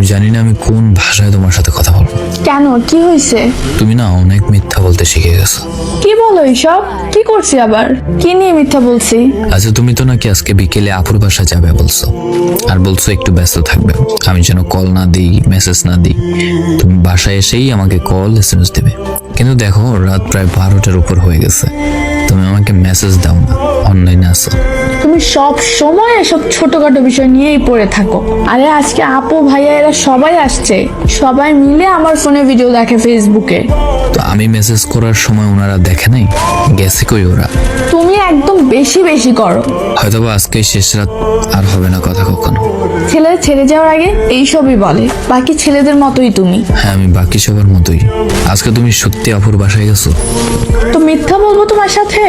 আমি জানি না আমি কোন ভাষায় তোমার সাথে কথা বলবো। কেন, কি হয়েছে? তুমি না অনেক মিথ্যা বলতে শিখে গেছো। কি বলো এইসব? কি করছি আবার? কি নিয়ে মিথ্যা বলছি? আচ্ছা, তুমি তো নাকি আজকে বিকেলে আপুর বাসা যাবে বলছো, আর বলছো একটু ব্যস্ত থাকবে, আমি যেন কল না দিই, মেসেজ না দিই। তুমি বাসায় এসেই আমাকে কল এসএমএস দেবে, কিন্তু দেখো রাত প্রায় 12টার উপর হয়ে গেছে, তুমি আমাকে মেসেজ দাও না, অনলাইনে আসো। তুমি সব সময় এসব ছোটখাটো বিষয় নিয়েই পড়ে থাকো। আরে আজকে আপু ভাইয়া এরা সবাই আসছে, সবাই মিলে আমার ফোনে ভিডিও দেখে ফেসবুকে। তো আমি মেসেজ করার সময় ওনারা দেখে নাই, গেছে কই ওরা? তুমি একদম বেশি বেশি করো। হয়তোবা আজকেই শেষ রাত, আর হবে না কথা কখনো। ছেলে ছেড়ে যাওয়ার আগে এইসবই বলে, বাকি ছেলেদের মতোই তুমি। হ্যাঁ, আমি বাকি সবার মতোই। আজকে তুমি সত্যি আপুর বাসায় গেছো? তো মিথ্যা বলবো তোমার সাথে?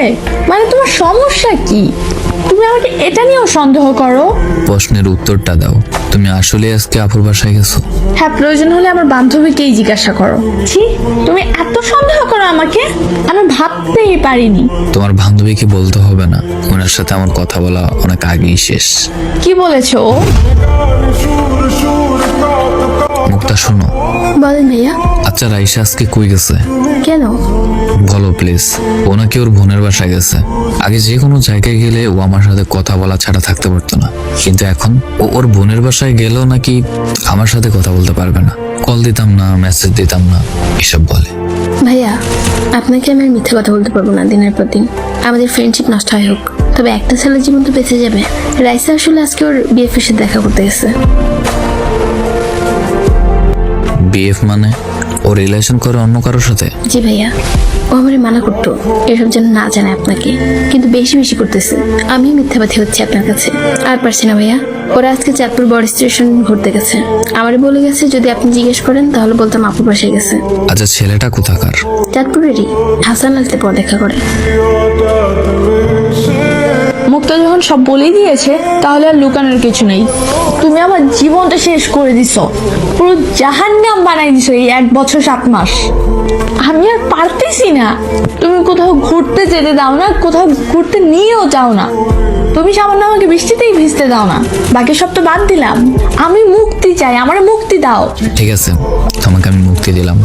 মানে তোমার সমস্যা কি? তুমি আমাকে এটা নিয়েও সন্দেহ করো? প্রশ্নের উত্তরটা দাও, তুমি আসলে আজকে আপুর বাসায় গেছো? হ্যাঁ, প্রয়োজন হলে আমার বান্ধবীকেই জিজ্ঞাসা করো। ছি, তুমি এত সন্দেহ করো আমাকে, আমি ভাবতেই পারিনি। তোমার বান্ধবীকে বলতে হবে না, ওনার সাথে আমার কথা বলা অনেক আগেই শেষ। কি বলেছো ও? মুক্তা শোনো। বলেন ভাইয়া। আচ্ছা, রাইসা আজকে কই গেছে? কেন? বলো প্লিজ। ও নাকি ওর বোনের বাসায় গেছে। আগে যে কোনো জায়গায় গেলে ও আমার সাথে কথা বলা ছাড়া থাকতে পারতো না, কিন্তু এখন ও ওর বোনের বাসায় গেলেও নাকি আমার সাথে কথা বলতে পারবে না। কল দিতাম না, মেসেজ দিতাম না, এসব বলে। ভাইয়া, আপনাকে আমি আর মিথ্যে কথা বলতে পারবো না দিনের পর দিন। আমাদের ফ্রেন্ডশিপ নষ্ট হয় হোক, তবে একটা ছেলের জীবন তো বেঁচে যাবে। রাইসা আসলে আজকে ওর বিএফের সাথে দেখা করতে গেছে। বিএফ মানে ও রিলেশন করে অন্য কারোর সাথে? জি ভাইয়া, ও আমারে মানা করতো এসব যেন না জানে আপনাকে, কিন্তু বেশি বেশি করতেছে। আমি মিথ্যাবাদী হচ্ছে আপনার কাছে, আর পারছি না ভাইয়া। ওরা আজকে চাঁদপুর বড় স্টেশন ঘুরতে গেছে, আমারে বলে গেছে যদি আপনি জিজ্ঞেস করেন তাহলে বলতাম আপুর বাসায় গেছে। আচ্ছা, ছেলেটা কোথাকার? চাঁদপুরেরই, হাসান আলতে পর দেখা করে। মুক্তা যখন সব বলেই দিয়েছে, তাহলে আর লুকানোর কিছু নেই। তুমি আমার জীবনটা শেষ করে দিছো, পুরো জাহান্নাম বানাই দিছো এই 1 বছর 7 মাস। আমি আর পারতেছি না। তুমি কোথাও ঘুরতে যেতে দাও না, কোথাও ঘুরতে নিয়েও যাও না। তুমি সামান্য আমাকে বৃষ্টিতেই ভিজতে দাও না, বাকি সব তো বাদ দিলাম। আমি মুক্তি চাই, আমার মুক্তি দাও। ঠিক আছে, তোমাকে আমি মুক্তি দিলাম।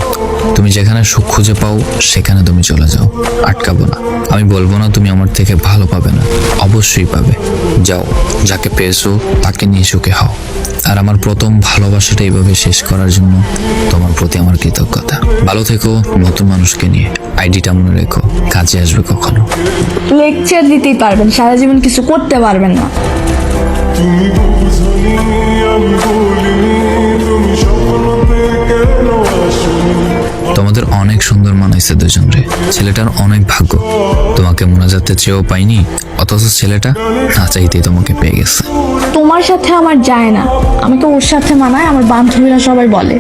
তুমি যেখানে সুখ খুঁজে পাও সেখানে তুমি চলে যাও, আটকাবো না। আমি বলবো না তুমি আমার থেকে ভালো পাবে না, অবশ্যই পাবে। যাও, যাকে পেয়েছো তাকে নিয়ে সুখে হও। আর আমার প্রথম ভালোবাসাটা এইভাবে শেষ করার জন্য তোমার প্রতি আমার কৃতজ্ঞতা। ভালো থেকো, নতুন মানুষকে নিয়ে। আইডিটা মনে রেখো, কাজে আসবে কখনো। লেকচার দিতেই পারবেন, সারা জীবন কিছু করতে পারবেন না। তুমি বুঝনি আমি বলিনি, তুমি স্বপ্নতে কেন আসনি? তোমাদের অনেক সুন্দর মানাইছে দুজন রে। ছেলেটার অনেক ভাগ্য, তোমাকে মোনাজাতে চেয়েও পাইনি, অথচ ছেলেটা না চাইতেই তোমাকে পেয়ে গেছে। তোমার সাথে আমার যায় না, আমাকে ওর সাথে মানায়, আমার বান্ধবীরা সবাই বলে।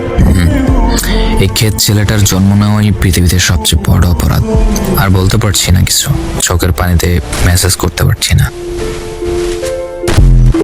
এই ক্ষেত ছেলেটার জন্ম নেওয়াই পৃথিবীতে সবচেয়ে বড় অপরাধ। আর বলতে পারছি না কিছু, চোখের পানিতে মেসেজ করতে পারছি না।